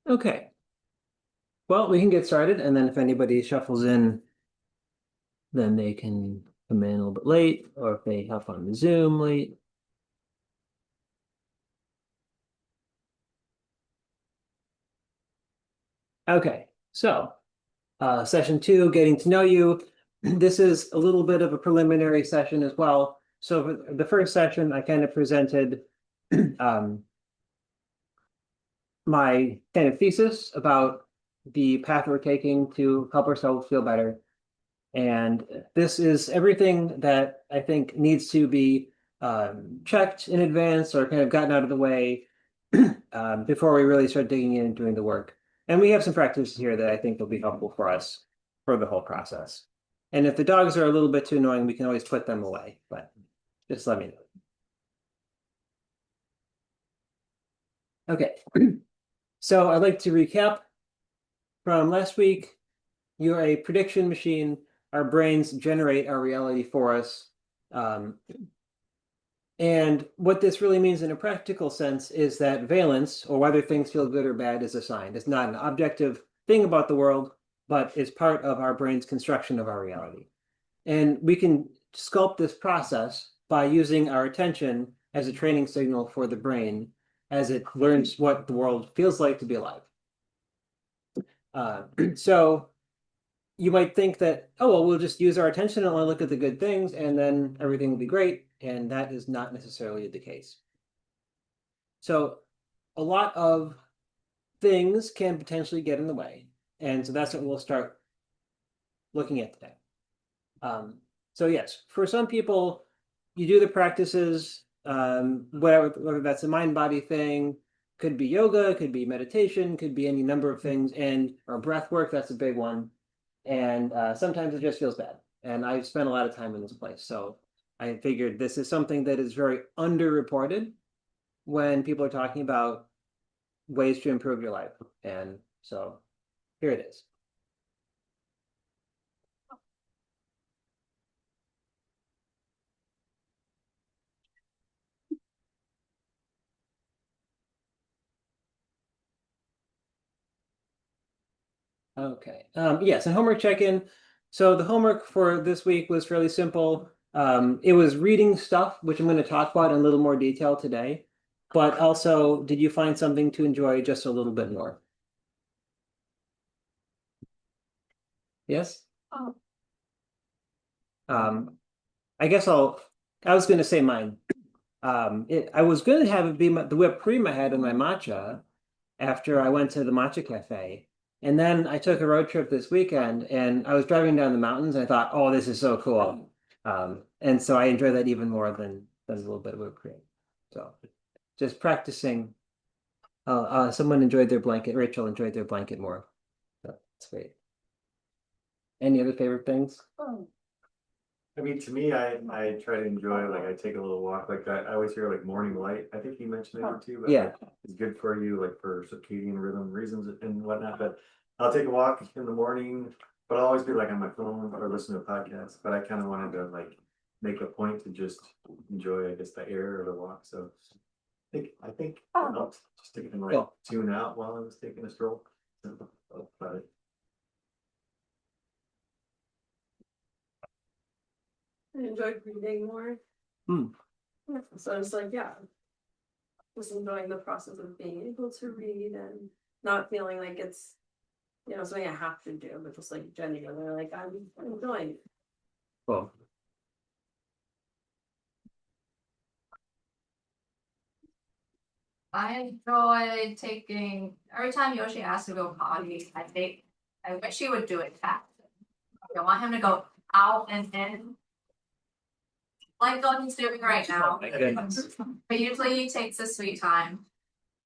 Okay. Well, we can get started, and then if anybody shuffles in, then they can come in a little bit late, or if they hop on the Zoom late. Okay, so session two, getting to know you. This is a little bit of a preliminary session as well. So for the first session, I kind of presented um, my kind of thesis about the path we're taking to help ourselves feel better. And this is everything that I think needs to be checked in advance or kind of gotten out of the way before we really start digging in and doing the work. And we have some practices here that I think will be helpful for us for the whole process. And if the dogs are a little bit too annoying, we can always put them away, but just let me know. Okay, so I'd like to recap from last week. You're a prediction machine. Our brains generate our reality for us. Um, And what this really means in a practical sense is that valence, or whether things feel good or bad, is a sign. It's not an objective thing about the world, but is part of our brain's construction of our reality. And we can sculpt this process by using our attention as a training signal for the brain as it learns what the world feels like to be alive. So you might think that, oh, well, we'll just use our attention and only look at the good things, and then everything will be great. And that is not necessarily the case. So a lot of things can potentially get in the way. And so that's what we'll start looking at today. So yes, for some people, you do the practices, whether that's a mind-body thing, could be yoga, could be meditation, could be any number of things, and or breath work, that's a big one. And sometimes it just feels bad. And I've spent a lot of time in this place. So I figured this is something that is very underreported when people are talking about ways to improve your life. And so here it is. Okay. Yes, and homework check-in. So the homework for this week was fairly simple. It was reading stuff, which I'm going to talk about in a little more detail today. But also, did you find something to enjoy just a little bit more? Yes? Oh. Um, I guess I was going to say mine. I was going to have it be the whipped cream I had in my matcha after I went to the matcha cafe. And then I took a road trip this weekend and I was driving down the mountains and I thought, oh, this is so cool. And so I enjoy that even more than a little bit of whipped cream. So just practicing. Someone enjoyed their blanket. Rachel enjoyed their blanket more. So that's great. Any other favorite things? I mean, to me, I try to enjoy, like, I take a little walk like that. I always hear like morning light. I think you mentioned it too, but Yeah. it's good for you, like for circadian rhythm reasons and whatnot. But I'll take a walk in the morning, but I'll always be like on my phone or listen to a podcast. But I kind of wanted to like make a point to just enjoy, I guess, the air of the walk. So I think it helped just to kind of like tune out while I was taking a stroll. But I enjoyed reading more. Hmm. So I was like, yeah, just enjoying the process of being able to read and not feeling like it's, something I have to do, but just like genuinely, like I'm enjoying it. Cool. I enjoy taking every time Yoshi asks to go potty, I wish he would do it fast. I want him to go out and in. Like what he's doing right now. But usually he takes his sweet time.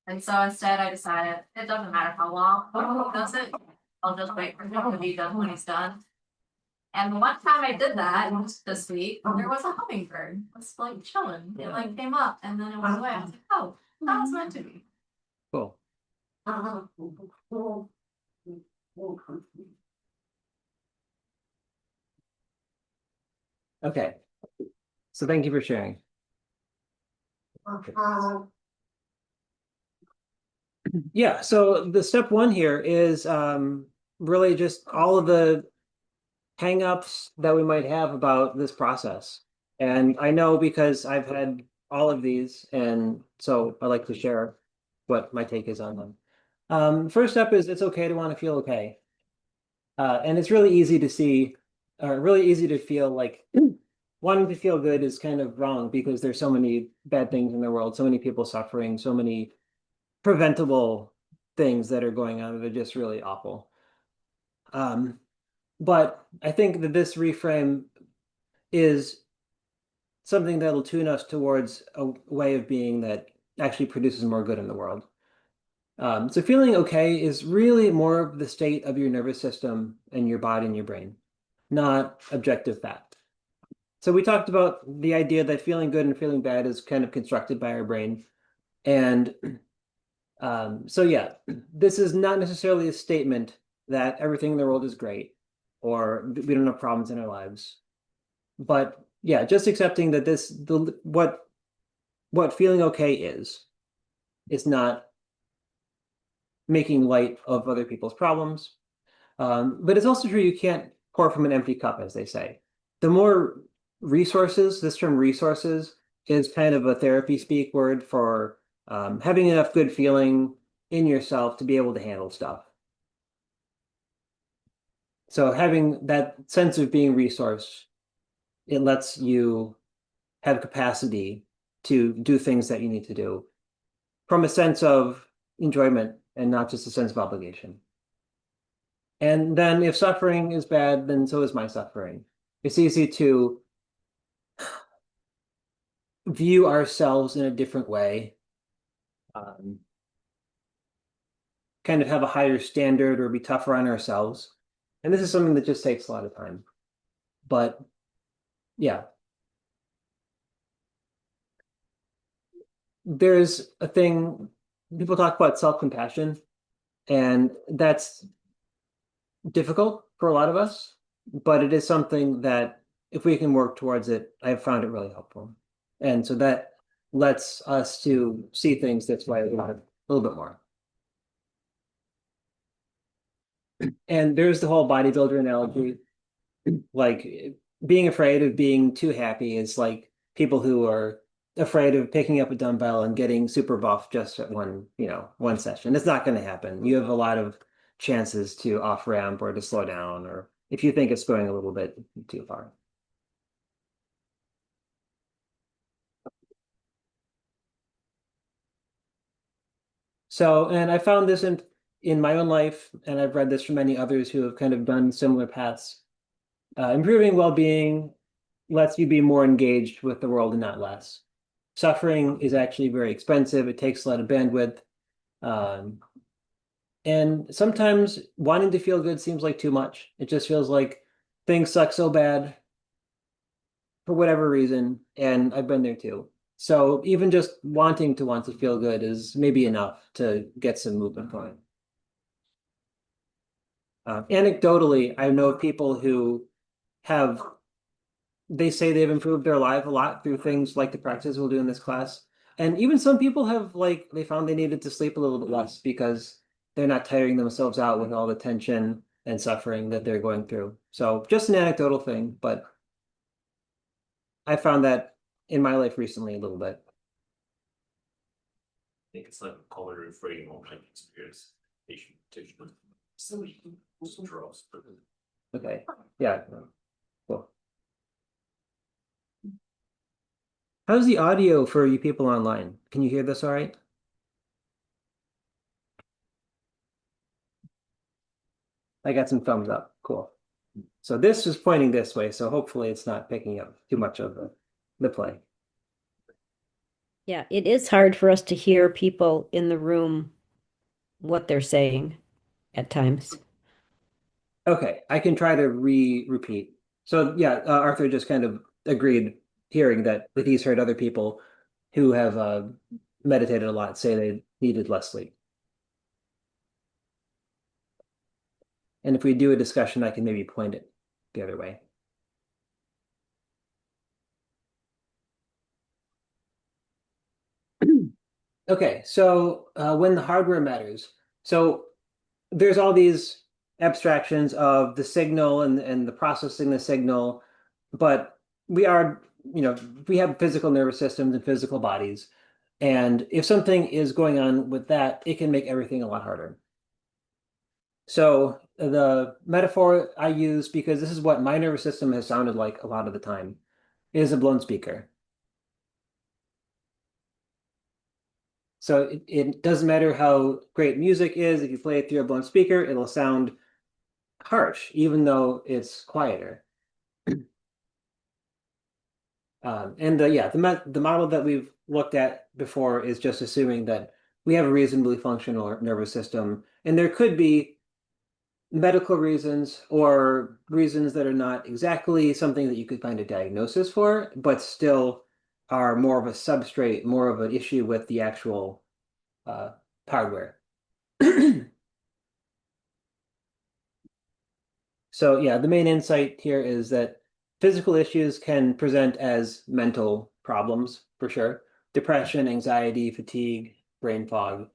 And so instead I decided it doesn't matter how long he does it. I'll just wait for him to be done when he's done. And the one time I did that this week, there was a hummingbird. It was like chilling. It like came up and then it went away. I was like, oh, that was meant to be. Cool. Okay. So thank you for sharing. Yeah, so the step one here is really just all of the hangups that we might have about this process. And I know because I've had all of these, and so I like to share what my take is on them. First step is it's okay to want to feel okay. And it's really easy to see, or really easy to feel like wanting to feel good is kind of wrong because there's so many bad things in the world, so many people suffering, so many preventable things that are going on that are just really awful. Um, but I think that this reframe is something that'll tune us towards a way of being that actually produces more good in the world. So feeling okay is really more of the state of your nervous system and your body and your brain, not objective fact. So we talked about the idea that feeling good and feeling bad is kind of constructed by our brain. And so yeah, this is not necessarily a statement that everything in the world is great or we don't have problems in our lives. But yeah, just accepting that what feeling okay is not making light of other people's problems. But it's also true you can't pour from an empty cup, as they say. The more resources, this term resources is kind of a therapy speak word for having enough good feeling in yourself to be able to handle stuff. So having that sense of being resourced, it lets you have capacity to do things that you need to do from a sense of enjoyment and not just a sense of obligation. And then if suffering is bad, then so is my suffering. It's easy to view ourselves in a different way, um, kind of have a higher standard or be tougher on ourselves. And this is something that just takes a lot of time. But yeah, there's a thing, people talk about self-compassion, and that's difficult for a lot of us, but it is something that if we can work towards it, I've found it really helpful. And so that lets us to see things this way a little bit more. And there's the whole bodybuilder analogy, like being afraid of being too happy is like people who are afraid of picking up a dumbbell and getting super buff just at one session. It's not going to happen. You have a lot of chances to off ramp or to slow down, or if you think it's going a little bit too far. So, and I found this in my own life, and I've read this from many others who have kind of done similar paths. Improving well-being lets you be more engaged with the world and not less. Suffering is actually very expensive. It takes a lot of bandwidth. Um, and sometimes wanting to feel good seems like too much. It just feels like things suck so bad for whatever reason. And I've been there too. So even just wanting to want to feel good is maybe enough to get some movement going. Anecdotally, I know people who have they say they've improved their life a lot through things like the practices we'll do in this class. And even some people have like they found they needed to sleep a little bit less because they're not tiring themselves out with all the tension and suffering that they're going through. So just an anecdotal thing, but I found that in my life recently a little bit. Think it's like a color refrain on my experience. Some draws. Okay. Yeah. Cool. How's the audio for you people online? Can you hear this all right? I got some thumbs up. Cool. So this is pointing this way, so hopefully it's not picking up too much of the play. Yeah, it is hard for us to hear people in the room what they're saying at times. Okay, I can try to repeat. So yeah, Arthur just kind of agreed, hearing that he's heard other people who have meditated a lot say they needed less sleep. And if we do a discussion, I can maybe point it the other way. Okay, so when the hardware matters, so there's all these abstractions of the signal and the processing the signal, but we are, we have physical nervous systems and physical bodies. And if something is going on with that, it can make everything a lot harder. So the metaphor I use, because this is what my nervous system has sounded like a lot of the time, is a blown speaker. So it doesn't matter how great music is, if you play it through a blown speaker, it'll sound harsh, even though it's quieter. And the model that we've looked at before is just assuming that we have a reasonably functional nervous system, and there could be medical reasons or reasons that are not exactly something that you could find a diagnosis for, but still are more of a substrate, more of an issue with the actual hardware. So yeah, the main insight here is that physical issues can present as mental problems for sure. Depression, anxiety, fatigue, brain fog.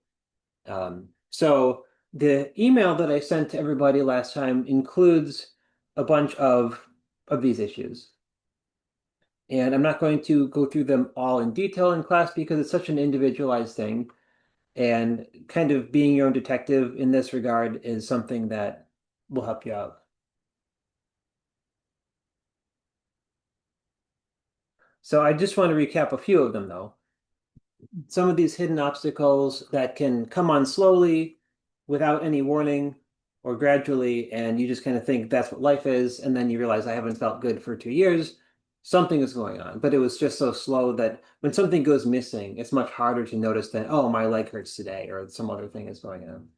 So the email that I sent to everybody last time includes a bunch of these issues. And I'm not going to go through them all in detail in class because it's such an individualized thing. And kind of being your own detective in this regard is something that will help you out. So I just want to recap a few of them though. Some of these hidden obstacles that can come on slowly without any warning or gradually, and you just kind of think that's what life is, and then you realize I haven't felt good for 2 years. Something is going on, but it was just so slow that when something goes missing, it's much harder to notice than, oh, my leg hurts today, or some other thing is going on.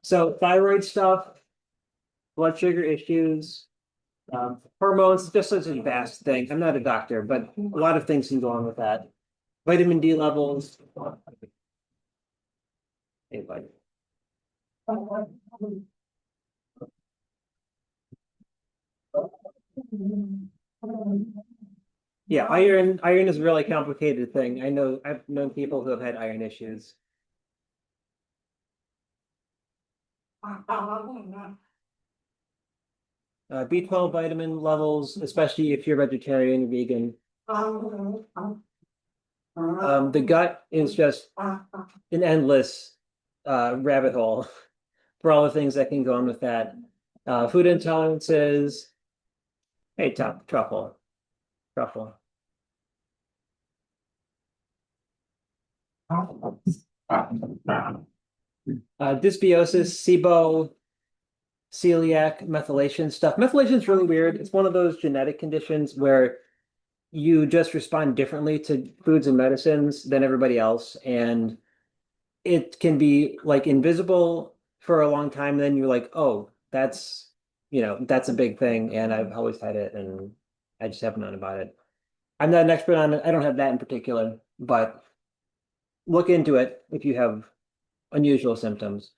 So thyroid stuff, blood sugar issues, hormones, just such a vast thing. I'm not a doctor, but a lot of things can go on with that. Vitamin D levels. Hey, bud. Yeah, iron is a really complicated thing. I've known people who have had iron issues. B12 vitamin levels, especially if you're vegetarian or vegan. The gut is just an endless rabbit hole for all the things that can go on with that. Food intolerances. Hey, truffle, truffle. Dysbiosis, SIBO, celiac, methylation stuff. Methylation is really weird. It's one of those genetic conditions where you just respond differently to foods and medicines than everybody else. And it can be like invisible for a long time. Then you're like, oh, that's a big thing. And I've always had it and I just haven't known about it. I'm not an expert on it. I don't have that in particular, but look into it if you have unusual symptoms.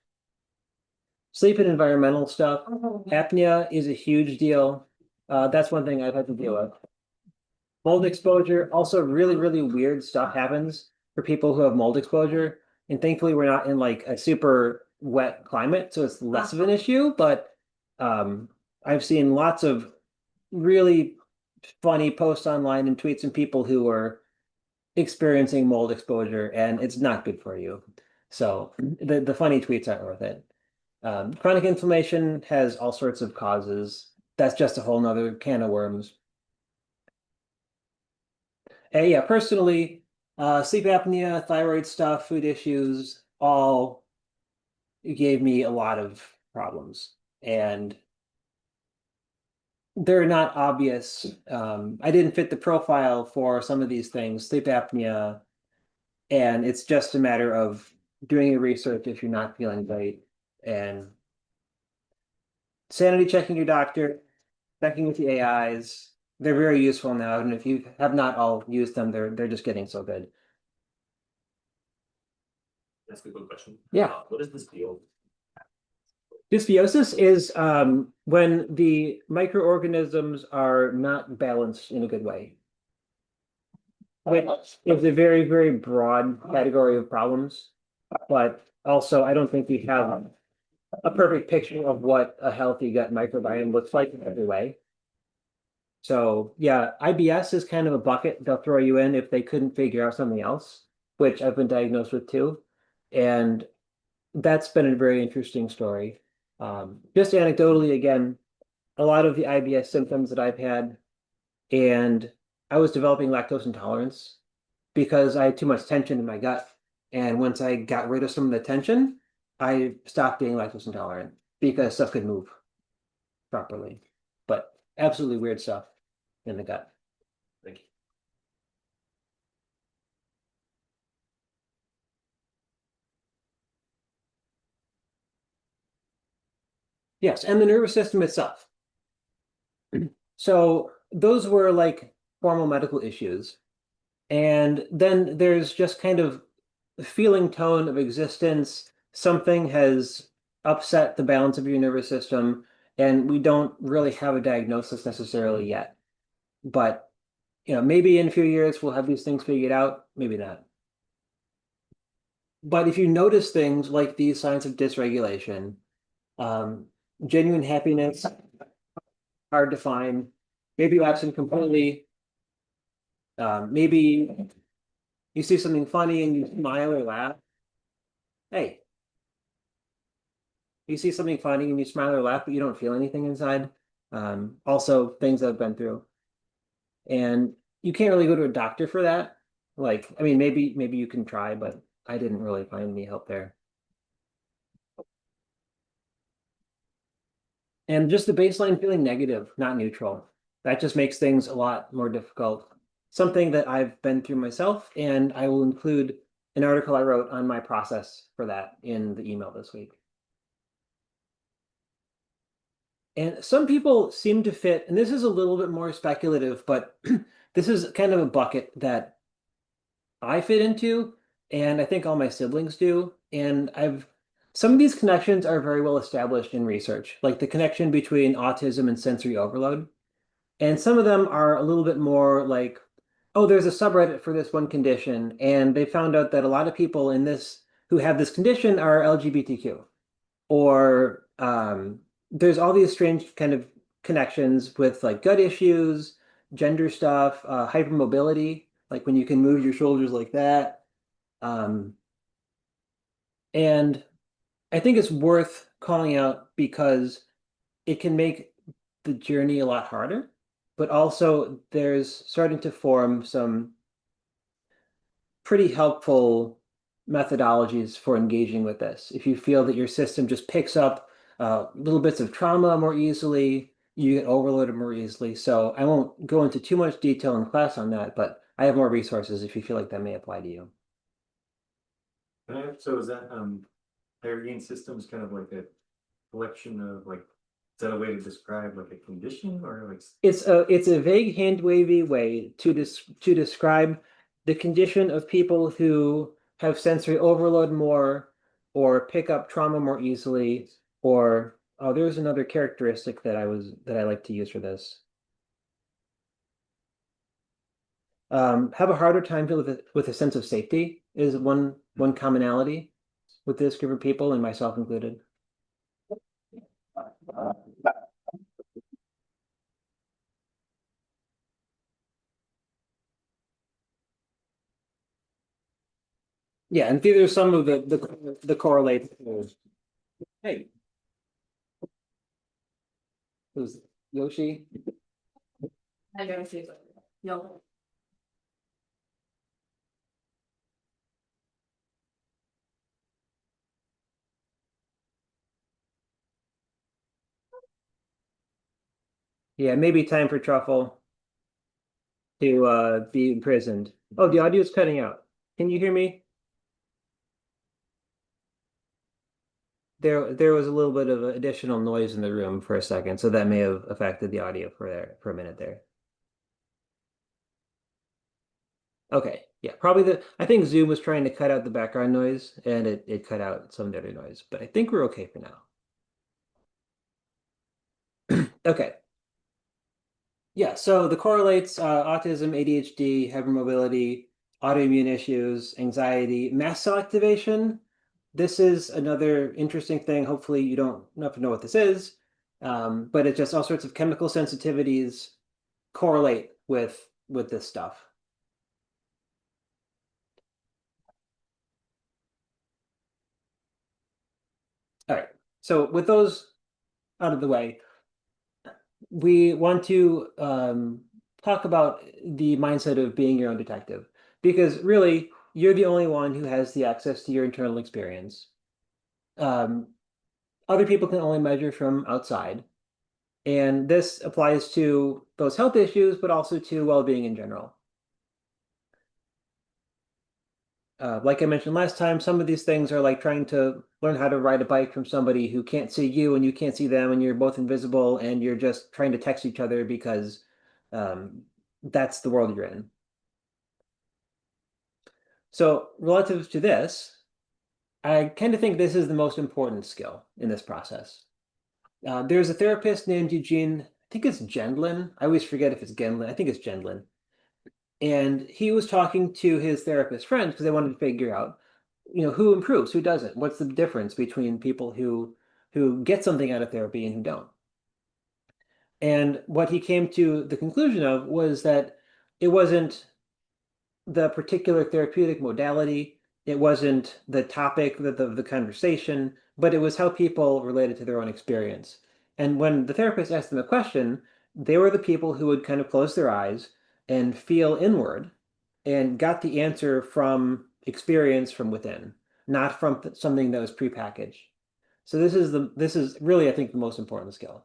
Sleep and environmental stuff. Apnea is a huge deal. That's one thing I've had to deal with. Mold exposure, also really, really weird stuff happens for people who have mold exposure. And thankfully, we're not in like a super wet climate, so it's less of an issue. But I've seen lots of really funny posts online and tweets and people who are experiencing mold exposure, and it's not good for you. So the funny tweets aren't worth it. Chronic inflammation has all sorts of causes. That's just a whole nother can of worms. And yeah, personally, sleep apnea, thyroid stuff, food issues, all gave me a lot of problems. And they're not obvious. I didn't fit the profile for some of these things, sleep apnea, and it's just a matter of doing your research if you're not feeling great and sanity checking your doctor, checking with the AIs. They're very useful now, and if you have not all used them, they're just getting so good. That's a good question. Yeah. What is this field? Dysbiosis is when the microorganisms are not balanced in a good way. which is a very, very broad category of problems. But also, I don't think we have a perfect picture of what a healthy gut microbiome looks like in every way. So yeah, IBS is kind of a bucket they'll throw you in if they couldn't figure out something else, which I've been diagnosed with too. And that's been a very interesting story. Just anecdotally, again, a lot of the IBS symptoms that I've had, and I was developing lactose intolerance because I had too much tension in my gut. And once I got rid of some of the tension, I stopped being lactose intolerant because stuff could move properly. But absolutely weird stuff in the gut. Thank you. Yes, and the nervous system itself. So those were like formal medical issues. And then there's just kind of feeling tone of existence. Something has upset the balance of your nervous system, and we don't really have a diagnosis necessarily yet. But maybe in a few years we'll have these things figured out, maybe not. But if you notice things like these signs of dysregulation, um, genuine happiness, hard to find, maybe absent completely, maybe you see something funny and you smile or laugh. Hey, you see something funny and you smile or laugh, but you don't feel anything inside. Also, things I've been through. And you can't really go to a doctor for that. Like, I mean, maybe you can try, but I didn't really find any help there. And just the baseline feeling negative, not neutral. That just makes things a lot more difficult. Something that I've been through myself, and I will include an article I wrote on my process for that in the email this week. And some people seem to fit, and this is a little bit more speculative, but this is kind of a bucket that I fit into, and I think all my siblings do. And some of these connections are very well established in research, like the connection between autism and sensory overload. And some of them are a little bit more like, oh, there's a subreddit for this one condition, and they found out that a lot of people in this who have this condition are LGBTQ. Or there's all these strange kind of connections with like gut issues, gender stuff, hypermobility, like when you can move your shoulders like that. Um, and I think it's worth calling out because it can make the journey a lot harder, but also there's starting to form some pretty helpful methodologies for engaging with this. If you feel that your system just picks up little bits of trauma more easily, you get overloaded more easily. So I won't go into too much detail in class on that, but I have more resources if you feel like that may apply to you. So is that Irene systems kind of like a collection of like, is that a way to describe like a condition or like? It's a vague hand wavy way to describe the condition of people who have sensory overload more or pick up trauma more easily, or oh, there's another characteristic that I like to use for this. Have a harder time with a sense of safety is one commonality with this group of people, and myself included. Yeah, and these are some of the correlates. Hey, who's Yoshi? I don't see it. No. Yeah, maybe time for Truffle to be imprisoned. Oh, the audio's cutting out. Can you hear me? There was a little bit of additional noise in the room for a second, so that may have affected the audio for a minute there. Okay, yeah, probably I think Zoom was trying to cut out the background noise and it cut out some of the other noise, but I think we're okay for now. Okay. Yeah, so the correlates autism, ADHD, hypermobility, autoimmune issues, anxiety, mast cell activation. This is another interesting thing. Hopefully, you don't have to know what this is, but it's just all sorts of chemical sensitivities correlate with this stuff. All right. So with those out of the way, we want to talk about the mindset of being your own detective, because really, you're the only one who has the access to your internal experience. Um, Other people can only measure from outside, and this applies to those health issues, but also to well-being in general. Like I mentioned last time, some of these things are like trying to learn how to ride a bike from somebody who can't see you and you can't see them, and you're both invisible, and you're just trying to text each other because um, that's the world you're in. So, relative to this, I kind of think this is the most important skill in this process. There's a therapist named Eugene, I think it's Gendlin. I always forget if it's Gendlin. I think it's Gendlin. And he was talking to his therapist friend because they wanted to figure out, who improves, who doesn't. What's the difference between people who get something out of therapy and who don't? And what he came to the conclusion of was that it wasn't the particular therapeutic modality, it wasn't the topic of the conversation, but it was how people related to their own experience. And when the therapist asked them a question, they were the people who would kind of close their eyes and feel inward and got the answer from experience from within, not from something that was prepackaged. So this is really, I think, the most important skill.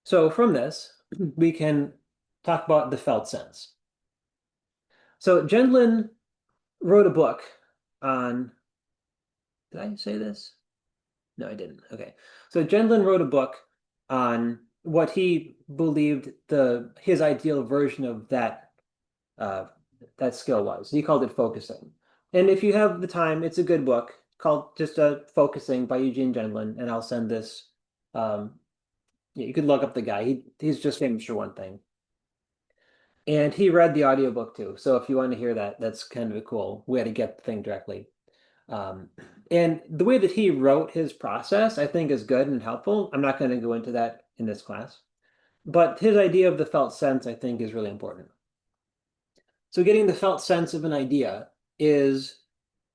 So from this, we can talk about the felt sense. So Gendlin wrote a book on, did I say this? No, I didn't. Okay. So Gendlin wrote a book on what he believed his ideal version of uh, that skill was. He called it focusing. And if you have the time, it's a good book called just Focusing by Eugene Gendlin, and I'll send this. Um, yeah, you could look up the guy. He's just famous for one thing. And he read the audiobook too. So if you want to hear that, that's kind of a cool way to get the thing directly. Um, and the way that he wrote his process, I think, is good and helpful. I'm not going to go into that in this class. But his idea of the felt sense, I think, is really important. So getting the felt sense of an idea is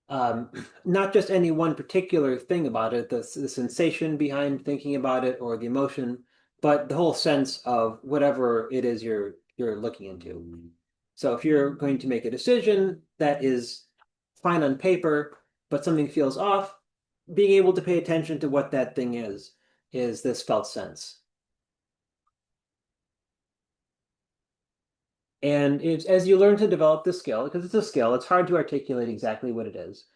um, not just any one particular thing about it, the sensation behind thinking about it or the emotion, but the whole sense of whatever it is you're looking into. So if you're going to make a decision that is fine on paper, but something feels off, being able to pay attention to what that thing is this felt sense. And as you learn to develop the skill, because it's a skill, it's hard to articulate exactly what it is,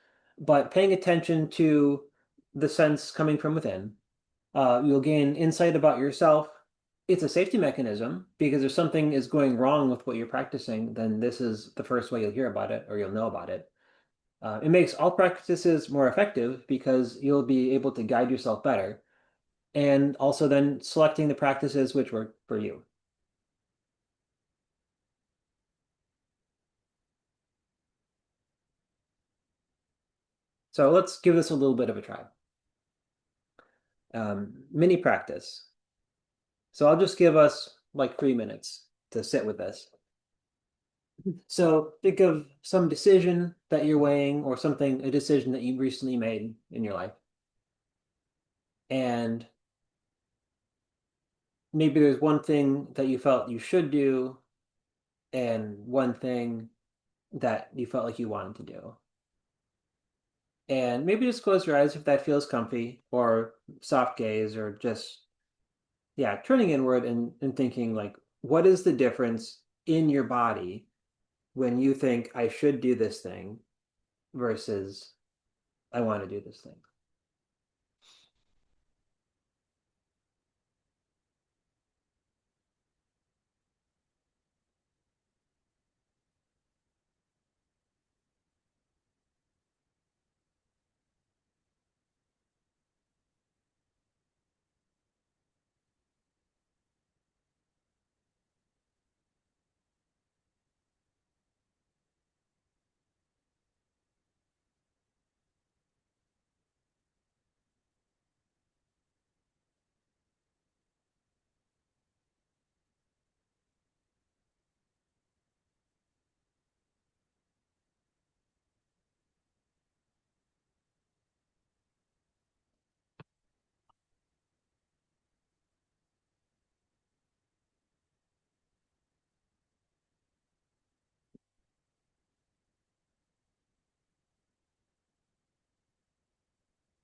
but paying attention to the sense coming from within, you'll gain insight about yourself. It's a safety mechanism because if something is going wrong with what you're practicing, then this is the first way you'll hear about it or you'll know about it. It makes all practices more effective because you'll be able to guide yourself better and also then selecting the practices which work for you. So let's give this a little bit of a try. Mini practice. So I'll just give us like 3 minutes to sit with this. So think of some decision that you're weighing or a decision that you recently made in your life. And maybe there's one thing that you felt you should do and one thing that you felt like you wanted to do. And maybe just close your eyes if that feels comfy, or soft gaze, or just, yeah, turning inward and thinking, like, what is the difference in your body when you think I should do this thing versus I want to do this thing?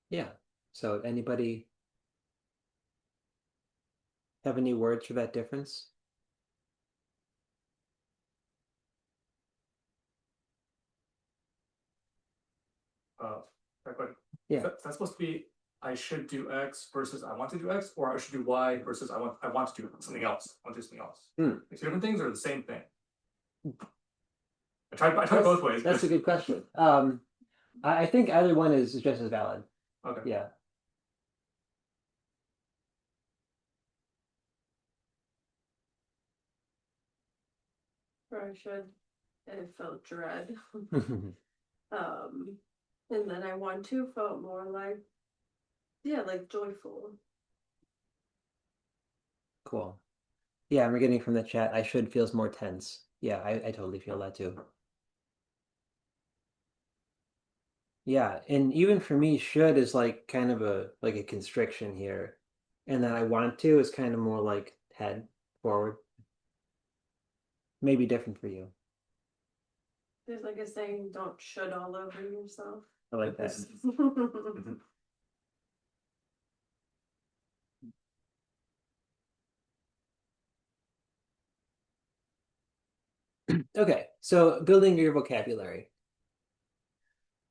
Yeah. So anybody have any words for that difference? Right, but Yeah. that's supposed to be I should do X versus I want to do X, or I should do Y versus I want to do something else. I want to do something else. Hmm. Like two different things or the same thing? I tried both ways. That's a good question. I think either one is just as valid. Okay. Yeah. Or I should, and it felt dread. And then I want to felt more like, yeah, like joyful. Cool. Yeah, we're getting from the chat. I should feels more tense. Yeah, I totally feel that too. Yeah, and even for me, should is like kind of a constriction here. And then I want to is kind of more like head forward. Maybe different for you. There's like a saying, don't should all over yourself. I like that. Okay, so building your vocabulary.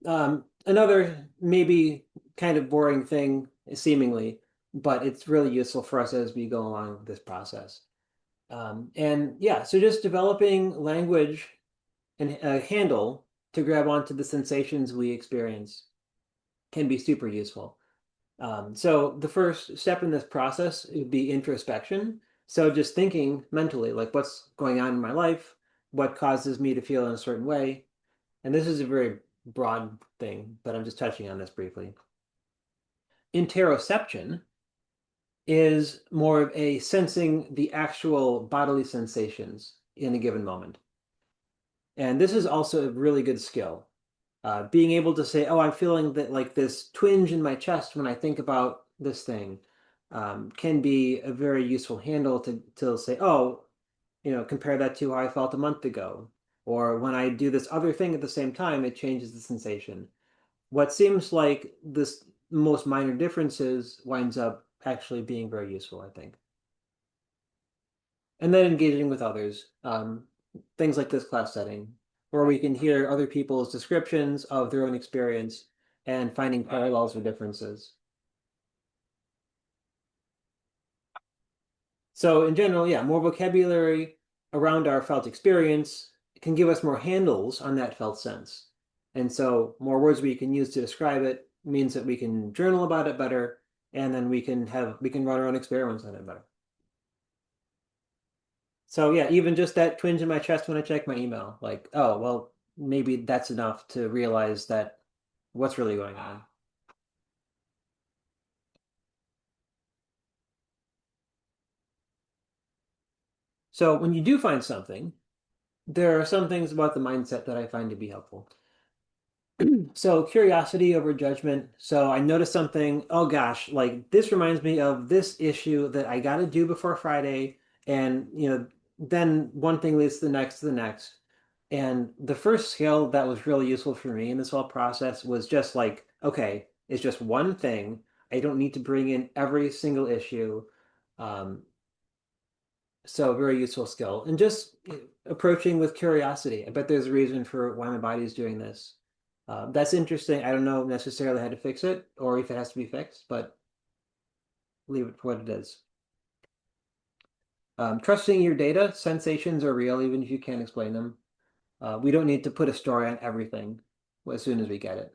Another maybe kind of boring thing, seemingly, but it's really useful for us as we go along this process. And yeah, so just developing language and a handle to grab onto the sensations we experience can be super useful. So the first step in this process would be introspection. So just thinking mentally, like what's going on in my life, what causes me to feel in a certain way. And this is a very broad thing, but I'm just touching on this briefly. Interoception is more of a sensing the actual bodily sensations in a given moment. And this is also a really good skill. Being able to say, oh, I'm feeling that like this twinge in my chest when I think about this thing, can be a very useful handle to say, oh, compare that to how I felt a month ago. Or when I do this other thing at the same time, it changes the sensation. What seems like this most minor differences winds up actually being very useful, I think. And then engaging with others, things like this class setting, where we can hear other people's descriptions of their own experience and finding parallels or differences. So in general, yeah, more vocabulary around our felt experience can give us more handles on that felt sense. And so more words we can use to describe it means that we can journal about it better, and then we can run our own experiments on it better. So yeah, even just that twinge in my chest when I check my email, like, oh, well, maybe that's enough to realize that what's really going on. So when you do find something, there are some things about the mindset that I find to be helpful. So curiosity over judgment. So I noticed something, oh gosh, like this reminds me of this issue that I got to do before Friday. And, then one thing leads to the next. And the first skill that was really useful for me in this whole process was just like, okay, it's just one thing. I don't need to bring in every single issue. Um, so very useful skill. And just approaching with curiosity. I bet there's a reason for why my body is doing this. That's interesting. I don't know necessarily how to fix it or if it has to be fixed, but leave it for what it is. Trusting your data, sensations are real, even if you can't explain them. We don't need to put a story on everything as soon as we get it.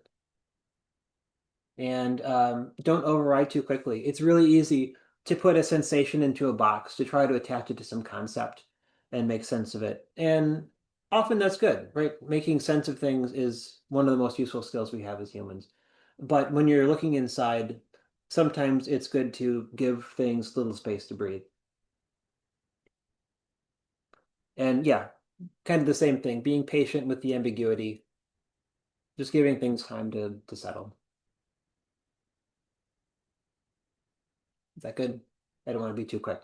And don't override too quickly. It's really easy to put a sensation into a box to try to attach it to some concept and make sense of it. And often that's good, right? Making sense of things is one of the most useful skills we have as humans. But when you're looking inside, sometimes it's good to give things little space to breathe. And yeah, kind of the same thing, being patient with the ambiguity, just giving things time to settle. Is that good? I don't want to be too quick.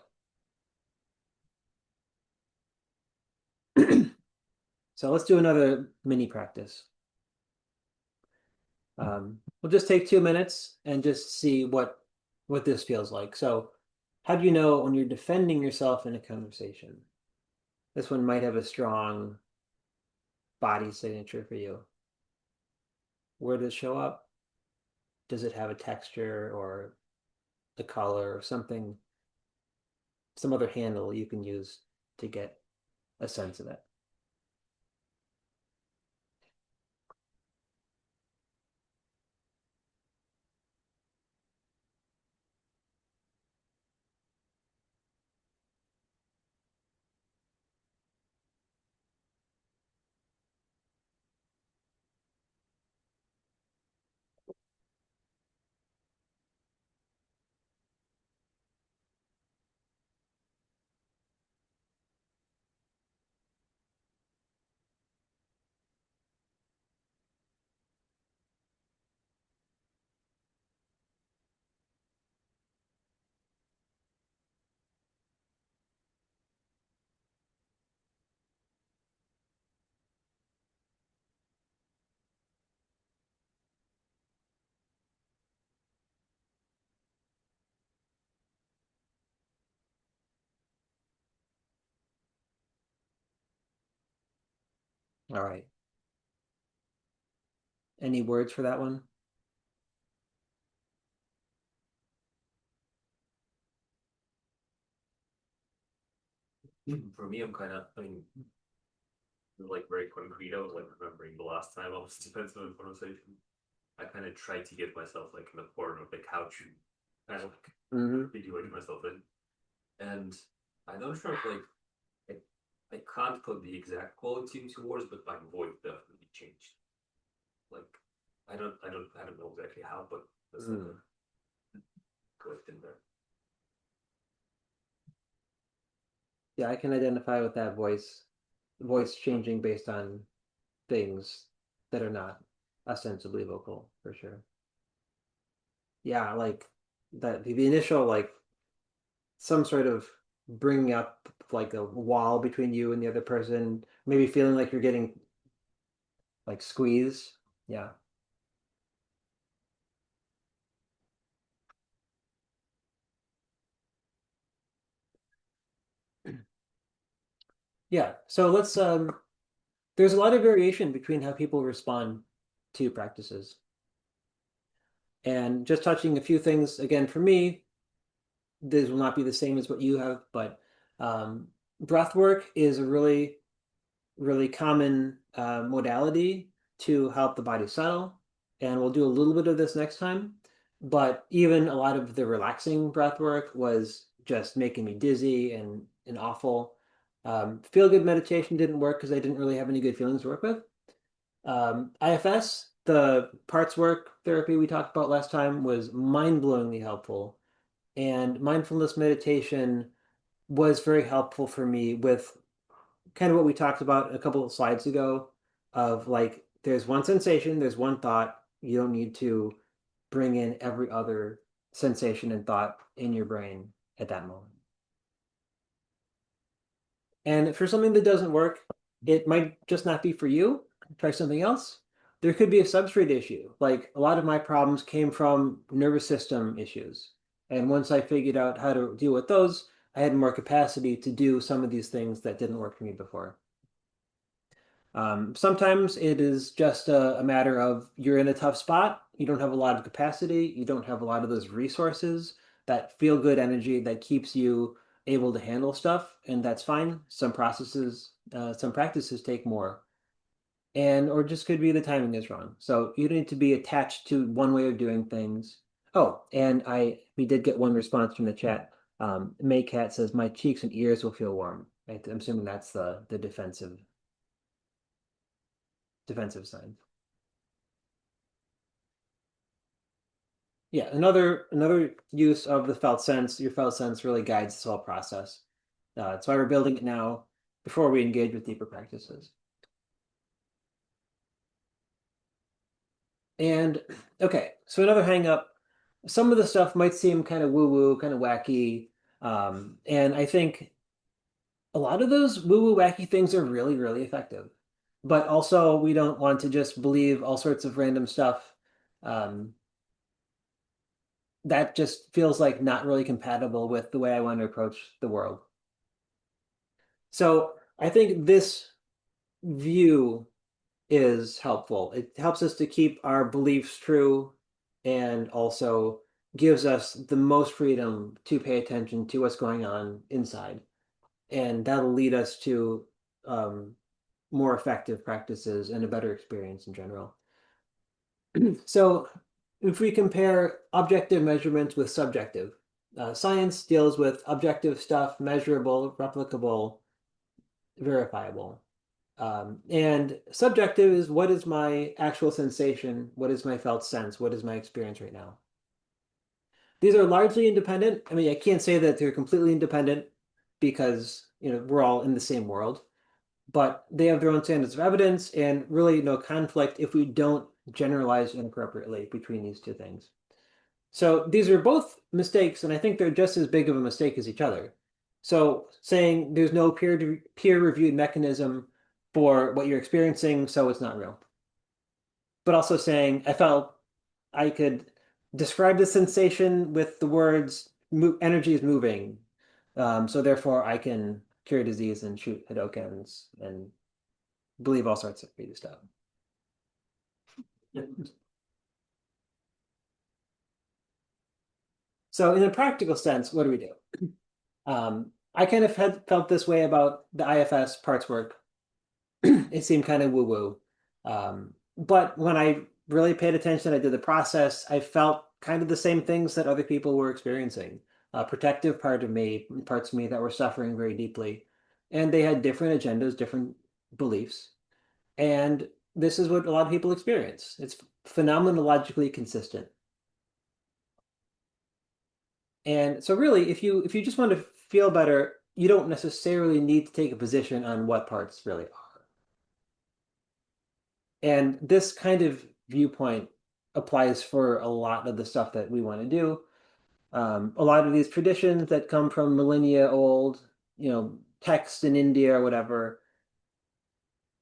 So let's do another mini practice. we'll just take 2 minutes and just see what this feels like. So, how do you know when you're defending yourself in a conversation? This one might have a strong body signature for you. Where does it show up? Does it have a texture or a color or something, some other handle you can use to get a sense of it? All right. Any words for that one? For me, I'm kind of, like very concrete. I was like remembering the last time I was defensive in conversation. I kind of tried to get myself like in the corner of the couch, kind of like situating myself in. And I'm not sure if like I can't put the exact quality into words, but my voice definitely changed. Like I don't know exactly how, but there's like a clicked in there. Yeah, I can identify with that voice changing based on things that are not ostensibly vocal, for sure. Yeah, like that the initial like some sort of bringing up like a wall between you and the other person, maybe feeling like you're getting like squeezed. Yeah. Yeah. So let's there's a lot of variation between how people respond to practices. And just touching a few things again for me, this will not be the same as what you have, but breath work is a really common modality to help the body settle. And we'll do a little bit of this next time. But even a lot of the relaxing breath work was just making me dizzy and awful. Feel good meditation didn't work because I didn't really have any good feelings to work with. IFS, the parts work therapy we talked about last time, was mind-blowingly helpful. And mindfulness meditation was very helpful for me with kind of what we talked about a couple of slides ago of like there's one sensation, there's one thought. You don't need to bring in every other sensation and thought in your brain at that moment. And for something that doesn't work, it might just not be for you. Try something else. There could be a substrate issue. Like a lot of my problems came from nervous system issues. And once I figured out how to deal with those, I had more capacity to do some of these things that didn't work for me before. Sometimes it is just a matter of you're in a tough spot. You don't have a lot of capacity. You don't have a lot of those resources, that feel good energy that keeps you able to handle stuff, and that's fine. Some practices take more, and or just could be the timing is wrong. So you don't need to be attached to one way of doing things. Oh, and we did get one response from the chat. Maycat says my cheeks and ears will feel warm. I'm assuming that's the defensive sign. Yeah, another use of the felt sense, your felt sense really guides this whole process. That's why we're building it now before we engage with deeper practices. And okay, so another hang up, some of the stuff might seem kind of woo-woo, kind of wacky. And I think a lot of those woo-woo wacky things are really, really effective. But also we don't want to just believe all sorts of random stuff That just feels like not really compatible with the way I want to approach the world. So I think this view is helpful. It helps us to keep our beliefs true and also gives us the most freedom to pay attention to what's going on inside. And that'll lead us to more effective practices and a better experience in general. So if we compare objective measurements with subjective, science deals with objective stuff, measurable, replicable, verifiable. And subjective is what is my actual sensation? What is my felt sense? What is my experience right now? These are largely independent. I mean, I can't say that they're completely independent because, we're all in the same world, but they have their own standards of evidence and really no conflict if we don't generalize inappropriately between these two things. So these are both mistakes, and I think they're just as big of a mistake as each other. So saying there's no peer-reviewed mechanism for what you're experiencing, so it's not real. But also saying I felt I could describe the sensation with the words energy is moving. So therefore I can cure disease and shoot Hadokens and believe all sorts of crazy stuff. So in a practical sense, what do we do? I kind of felt this way about the IFS parts work. It seemed kind of woo-woo. But when I really paid attention, I did the process, I felt kind of the same things that other people were experiencing. A protective part of me, parts of me that were suffering very deeply. And they had different agendas, different beliefs. And this is what a lot of people experience. It's phenomenologically consistent. And so really, if you just want to feel better, you don't necessarily need to take a position on what parts really are. And this kind of viewpoint applies for a lot of the stuff that we want to do. A lot of these traditions that come from millennia old, texts in India or whatever,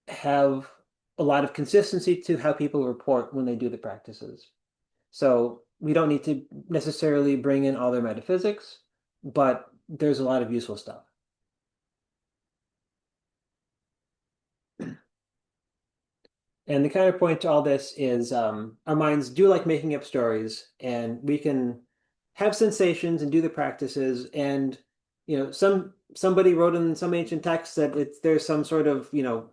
have a lot of consistency to how people report when they do the practices. So we don't need to necessarily bring in all their metaphysics, but there's a lot of useful stuff. And the counterpoint to all this is our minds do like making up stories, and we can have sensations and do the practices. And somebody wrote in some ancient text that there's some sort of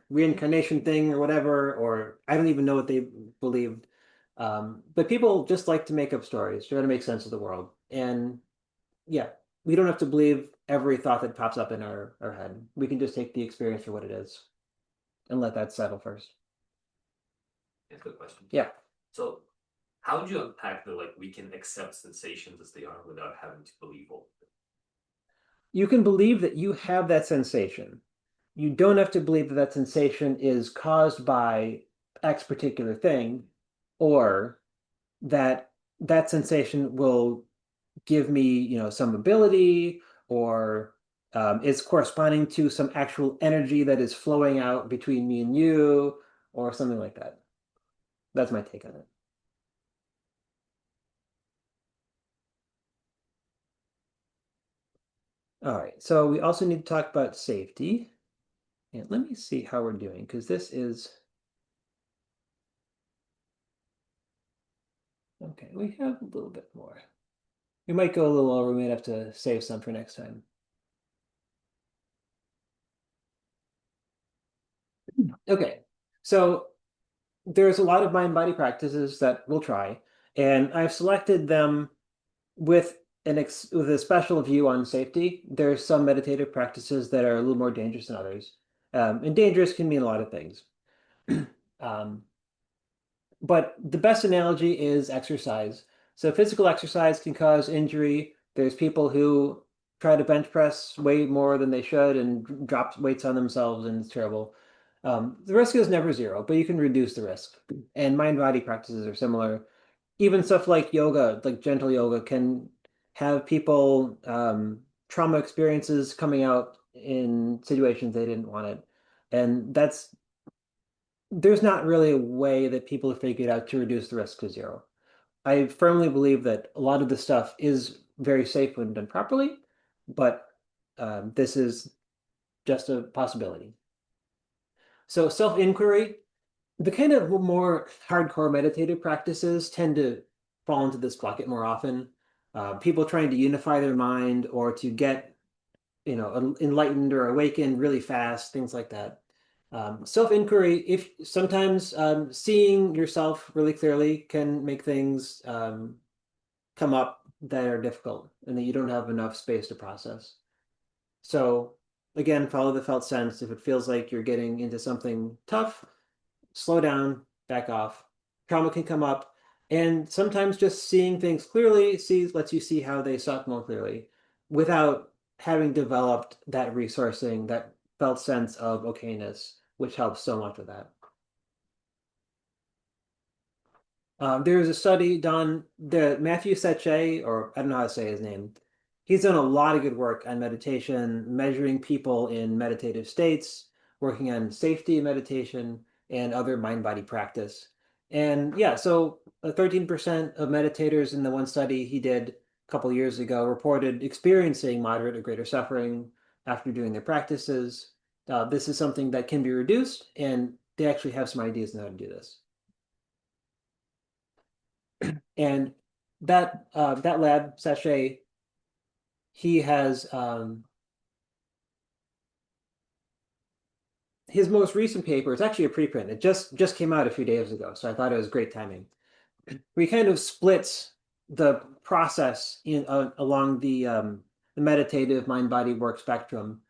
reincarnation thing or whatever, or I don't even know what they believed. But people just like to make up stories, try to make sense of the world. And yeah, we don't have to believe every thought that pops up in our head. We can just take the experience for what it is and let that settle first. That's a good question. Yeah. So how would you unpack the we can accept sensations as they are without having to believe all of them? You can believe that you have that sensation. You don't have to believe that that sensation is caused by X particular thing, or that that sensation will give me, some ability, or is corresponding to some actual energy that is flowing out between me and you, or something like that. That's my take on it. All right, so we also need to talk about safety. And let me see how we're doing, because this is... Okay, we have a little bit more. We might go a little over, we might have to save some for next time. Okay, so there's a lot of mind-body practices that we'll try, and I've selected them with with a special view on safety. There's some meditative practices that are a little more dangerous than others. And dangerous can mean a lot of things. But the best analogy is exercise. So physical exercise can cause injury. There's people who try to bench press way more than they should and drop weights on themselves, and it's terrible. The risk is never zero, but you can reduce the risk. And mind-body practices are similar. Even stuff like yoga, like gentle yoga, can have people trauma experiences coming out in situations they didn't want it. And there's not really a way that people have figured out to reduce the risk to zero. I firmly believe that a lot of this stuff is very safe when done properly, but this is just a possibility. So self-inquiry, the kind of more hardcore meditative practices tend to fall into this bucket more often. People trying to unify their mind or to get, enlightened or awakened really fast, things like that. Self-inquiry, if sometimes seeing yourself really clearly can make things come up that are difficult and that you don't have enough space to process. So again, follow the felt sense. If it feels like you're getting into something tough, slow down, back off. Trauma can come up, and sometimes just seeing things clearly lets you see how they suck more clearly without having developed that resourcing, that felt sense of okayness, which helps so much with that. There was a study done, the Matthew Sechet, or I don't know how to say his name. He's done a lot of good work on meditation, measuring people in meditative states, working on safety meditation, and other mind-body practice. And yeah, so 13% of meditators in the one study he did a couple years ago reported experiencing moderate or greater suffering after doing their practices. This is something that can be reduced, and they actually have some ideas on how to do this. And that lab, Sachet, he has his most recent paper. It's actually a preprint. It just came out a few days ago, so I thought it was great timing. We kind of splits the process in along the meditative mind-body work spectrum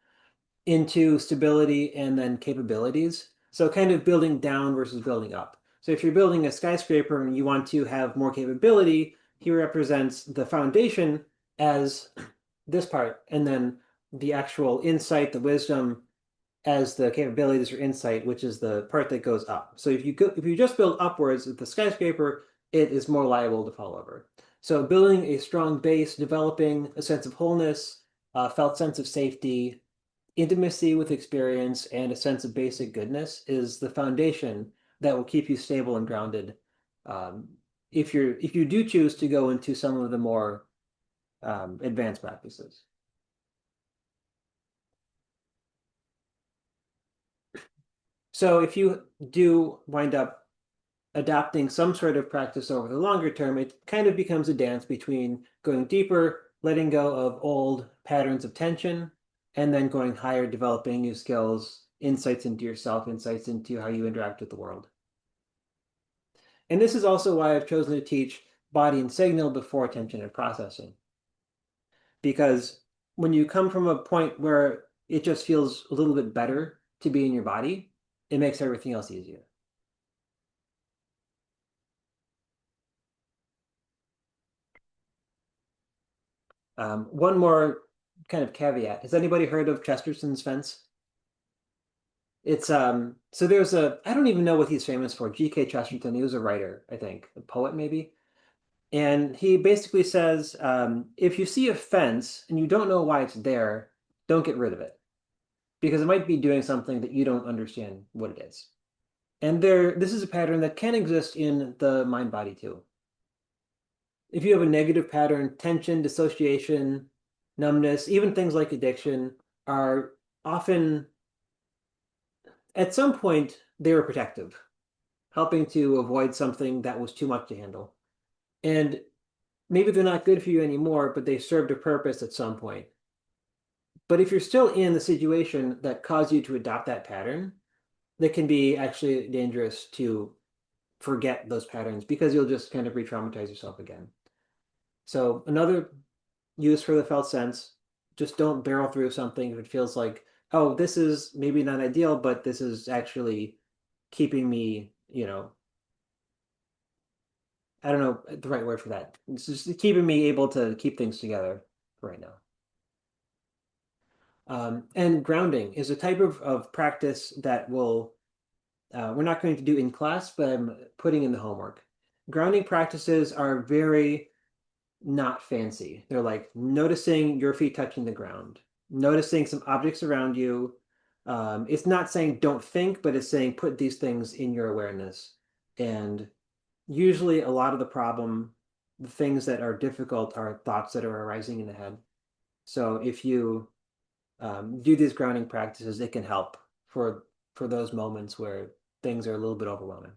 into stability and then capabilities. So kind of building down versus building up. So if you're building a skyscraper and you want to have more capability, he represents the foundation as this part, and then the actual insight, the wisdom as the capabilities or insight, which is the part that goes up. So if you just build upwards with the skyscraper, it is more liable to fall over. So building a strong base, developing a sense of wholeness, felt sense of safety, intimacy with experience, and a sense of basic goodness is the foundation that will keep you stable and grounded. If you do choose to go into some of the more advanced practices. So if you do wind up adopting some sort of practice over the longer term, it kind of becomes a dance between going deeper, letting go of old patterns of tension, and then going higher, developing new skills, insights into yourself, insights into how you interact with the world. And this is also why I've chosen to teach body and signal before attention and processing. Because when you come from a point where it just feels a little bit better to be in your body, it makes everything else easier. One more kind of caveat. Has anybody heard of Chesterton's fence? It's so there's I don't even know what he's famous for. G.K. Chesterton, he was a writer, I think, a poet maybe. And he basically says, if you see a fence and you don't know why it's there, don't get rid of it. Because it might be doing something that you don't understand what it is. And this is a pattern that can exist in the mind body too. If you have a negative pattern, tension, dissociation, numbness, even things like addiction are often, at some point, they were protective, helping to avoid something that was too much to handle. And maybe they're not good for you anymore, but they served a purpose at some point. But if you're still in the situation that caused you to adopt that pattern, that can be actually dangerous to forget those patterns because you'll just kind of re-traumatize yourself again. So another use for the felt sense, just don't barrel through something if it feels like, oh, this is maybe not ideal, but this is actually keeping me, I don't know the right word for that. It's just keeping me able to keep things together right now. And grounding is a type of practice that we're not going to do in class, but I'm putting in the homework. Grounding practices are very not fancy. They're like noticing your feet touching the ground, noticing some objects around you. It's not saying don't think, but it's saying put these things in your awareness. And usually a lot of the problem the things that are difficult are thoughts that are arising in the head. So if you do these grounding practices, it can help for those moments where things are a little bit overwhelming.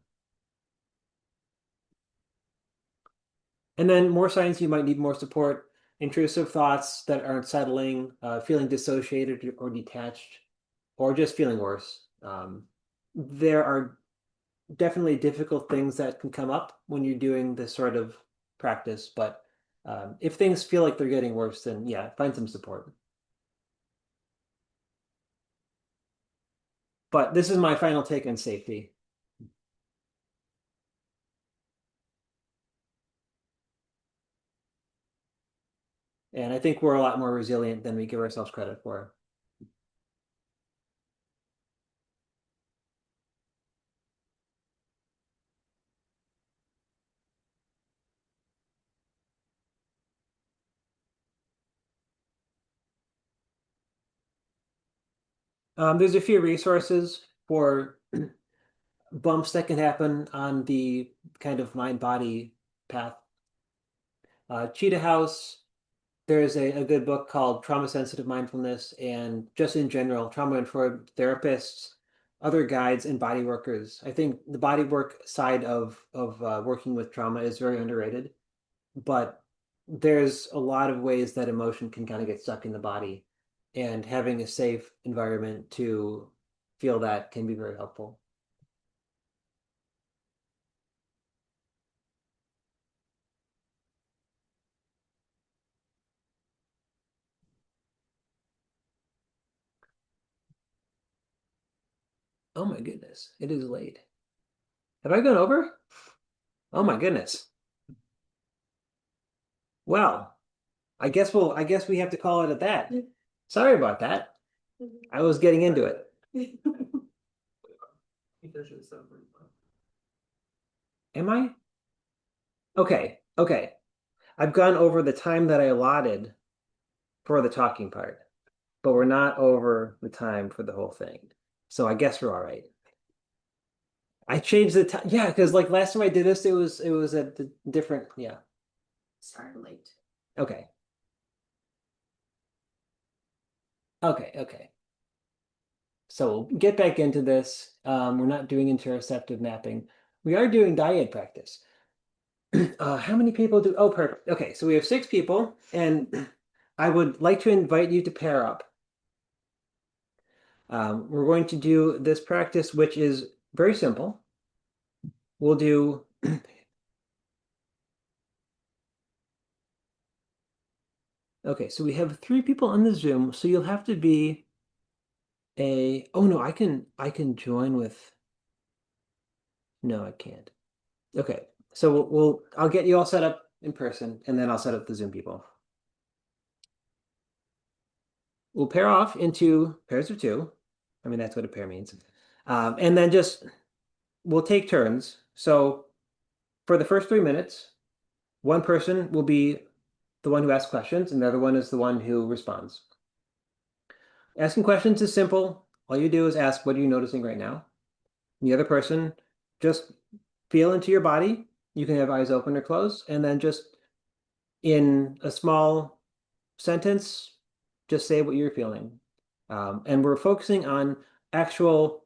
And then more signs you might need more support, intrusive thoughts that aren't settling, feeling dissociated or detached, or just feeling worse. There are definitely difficult things that can come up when you're doing this sort of practice, but if things feel like they're getting worse, then yeah, find some support. But this is my final take on safety. And I think we're a lot more resilient than we give ourselves credit for. There's a few resources for bumps that can happen on the kind of mind-body path. Cheetah House, there's a good book called Trauma Sensitive Mindfulness, and just in general, trauma-informed therapists, other guides, and body workers. I think the body work side of working with trauma is very underrated, but there's a lot of ways that emotion can kind of get stuck in the body, and having a safe environment to feel that can be very helpful. Oh my goodness, it is late. Have I gone over? Oh my goodness. Well, I guess we have to call it at that. Sorry about that. I was getting into it. Am I? Okay, okay. I've gone over the time that I allotted for the talking part, but we're not over the time for the whole thing. So I guess we're all right. I changed the time. Yeah, because like last time I did this, it was a different, yeah. Started late. Okay. Okay, okay. So we'll get back into this. We're not doing interoceptive mapping. We are doing dyad practice. How many people do? Oh, perfect. Okay, so we have 6 people, and I would like to invite you to pair up. We're going to do this practice, which is very simple. We'll do. Okay, so we have 3 people on the Zoom, so you'll have to be a. Oh no, I can join with. No, I can't. Okay, so I'll get you all set up in person, and then I'll set up the Zoom people. We'll pair off into pairs of 2. I mean, that's what a pair means. And then just we'll take turns. So for the first 3 minutes, one person will be the one who asks questions, and the other one is the one who responds. Asking questions is simple. All you do is ask, what are you noticing right now? And the other person, just feel into your body. You can have eyes open or closed, and then just in a small sentence, just say what you're feeling. And we're focusing on actual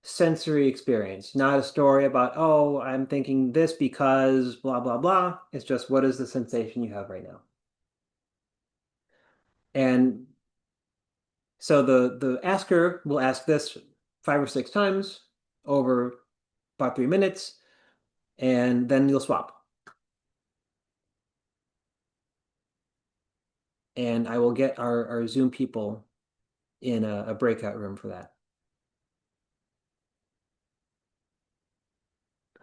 sensory experience, not a story about, oh, I'm thinking this because blah, blah, blah. It's just what is the sensation you have right now? And so the asker will ask this 5 or 6 times over about 3 minutes, and then you'll swap. And I will get our Zoom people in a breakout room for that.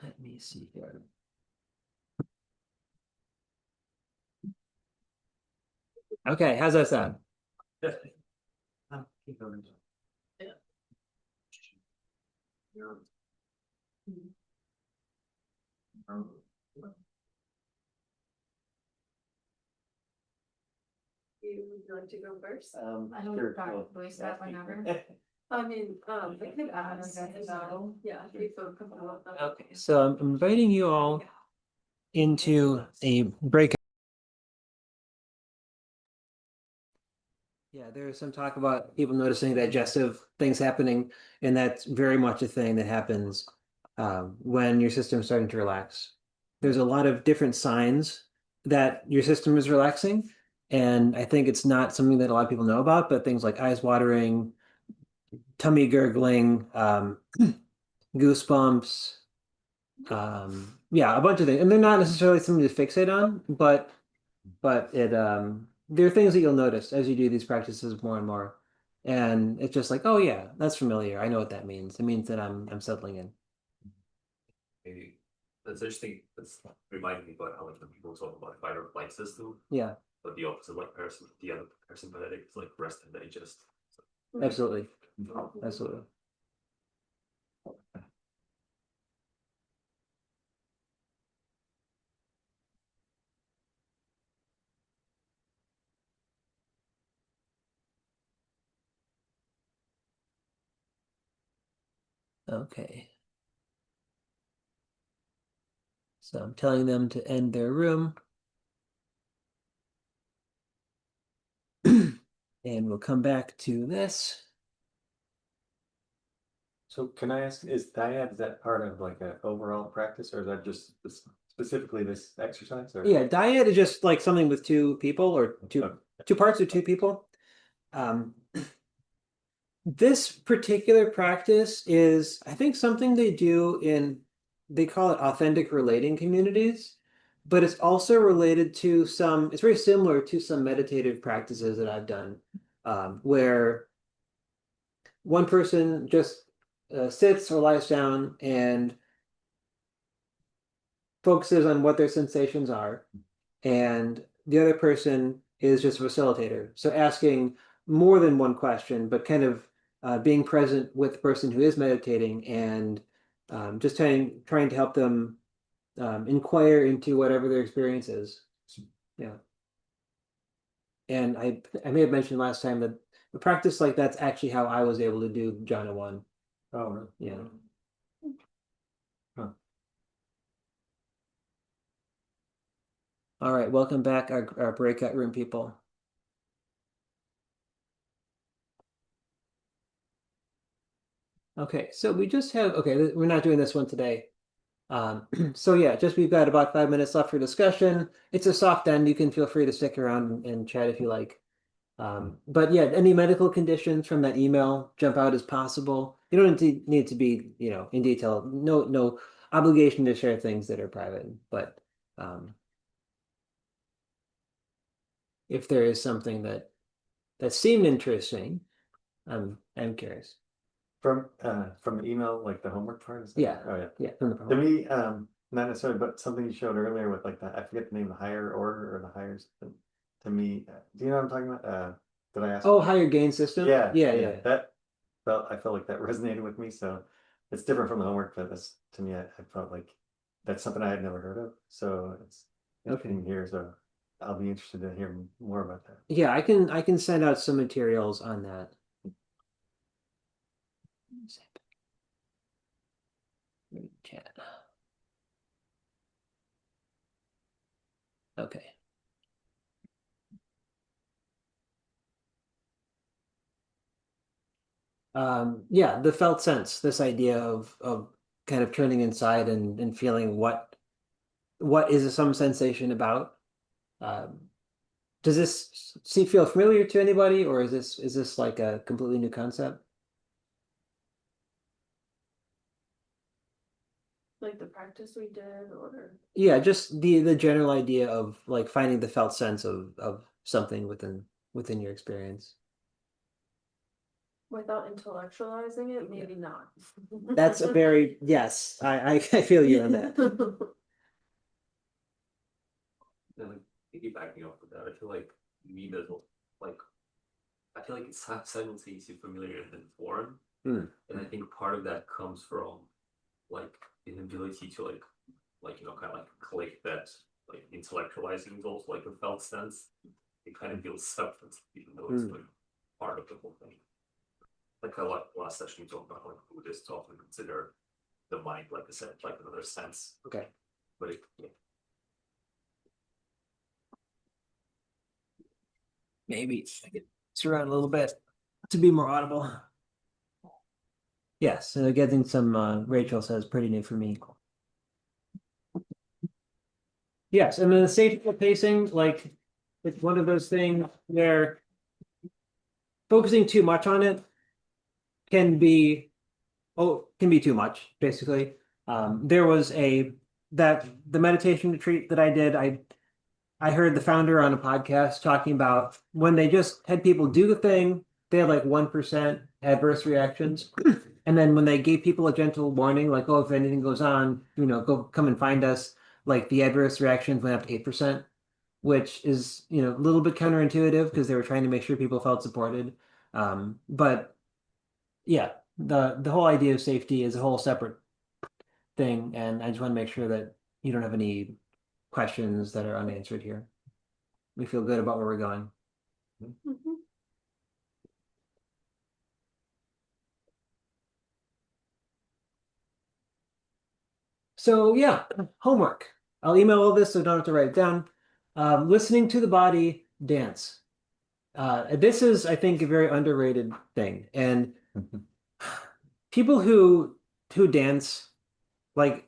Let me see here. Okay, how's that sound? Keep going. You would like to go first? I don't Sure, start well, voice that whenever. I mean, I could ask. So, Yeah, if you feel comfortable with that. Okay, so I'm inviting you all into a break. Yeah, there's some talk about people noticing digestive things happening, and that's very much a thing that happens when your system's starting to relax. There's a lot of different signs that your system is relaxing, and I think it's not something that a lot of people know about, but things like eyes watering, tummy gurgling, goosebumps, yeah, a bunch of things. And they're not necessarily something to fixate on, but it there are things that you'll notice as you do these practices more and more. And it's just like, oh yeah, that's familiar. I know what that means. It means that I'm settling in. Maybe that's interesting. That's reminding me about how like when people talk about fight or flight system, Yeah, but the opposite, like the other parasympathetic is like rest and digest. absolutely. Absolutely. Okay. So I'm telling them to end their room. And we'll come back to this. So can I ask, is that part of like an overall practice, or is that just specifically this exercise? Or Yeah, diet is just like something with two people or two parts or two people. Um, this particular practice is, I think, something they do they call it authentic relating communities, but it's also related to it's very similar to some meditative practices that I've done, where one person just sits or lies down and focuses on what their sensations are, and the other person is just a facilitator. So asking more than one question, but kind of being present with the person who is meditating and just trying to help them inquire into whatever their experience is. Yeah. And I may have mentioned last time that a practice like that's actually how I was able to do jhana 1. Oh, really? Yeah. Huh. All right, welcome back, our breakout room people. Okay, so we just have, okay, we're not doing this one today. So yeah, just we've got about 5 minutes left for discussion. It's a soft end. You can feel free to stick around and chat if you like. But yeah, any medical conditions from that email, jump out as possible. You don't need to be, in detail. No obligation to share things that are private, but if there is something that seemed interesting, I'm curious. From the email, like the homework part? Is that? Yeah. Oh yeah. Yeah, from the To phone. me, not necessarily, but something you showed earlier with like I forget the name, the higher order or the higher something. To me, do you know what I'm talking about? Did I ask? Oh, higher gain system? Yeah, Yeah. I felt like that resonated with me. So it's different from the homework, but that's to me, I felt like that's something I had never heard of. So it's Okay. interesting here. So I'll be interested to hear more about that. Yeah, I can send out some materials on that. Chat. Okay. Yeah, the felt sense, this idea of kind of turning inside and feeling what is some sensation about. Um, does this feel familiar to anybody, or is this like a completely new concept? Like the practice we did, or Yeah, just the general idea of like finding the felt sense of something within your experience. without intellectualizing it, maybe not. That's a very yes, I feel you on that. And like piggybacking off of that, I feel like me does like I feel like it's simultaneously familiar and foreign. Hmm. And I think part of that comes from like an ability to kind of like click that like intellectualizing is also like a felt sense. It kind of feels separate, even though it's like part of the whole thing. Like a lot last session we talked about like Buddhists often consider the mind like a sense, like another sense. Okay. But it, yeah. Maybe I could surround a little bit to be more audible. Yes, getting some, Rachel says, pretty new for me. Yes, and then the safety of pacing, like, it's one of those things where focusing too much on it can be, can be too much, basically. There was the meditation retreat that I did, I heard the founder on a podcast talking about when they just had people do the thing, they had like 1% adverse reactions. And then when they gave people a gentle warning, like, oh, if anything goes on, go come and find us, like the adverse reactions went up to 8%, which is, a little bit counterintuitive because they were trying to make sure people felt supported. But yeah, the whole idea of safety is a whole separate thing, and I just want to make sure that you don't have any questions that are unanswered here. We feel good about where we're going. Mhm. So yeah, homework. I'll email all this so I don't have to write it down. Listening to the body dance. This is, I think, a very underrated thing. And people who dance, like,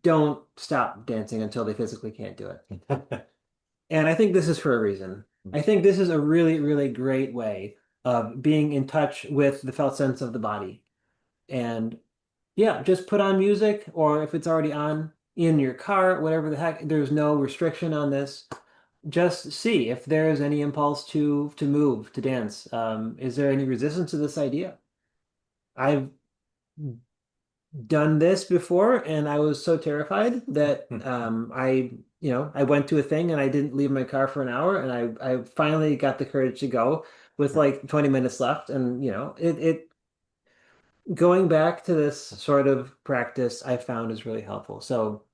don't stop dancing until they physically can't do it. And I think this is for a reason. I think this is a really, really great way of being in touch with the felt sense of the body. And yeah, just put on music, or if it's already on in your car, whatever the heck, there's no restriction on this. Just see if there is any impulse to move, to dance. Is there any resistance to this idea? I've done this before and I was so terrified that I went to a thing and I didn't leave my car for an hour, and I finally got the courage to go with like 20 minutes left, and it going back to this sort of practice I found is really helpful. So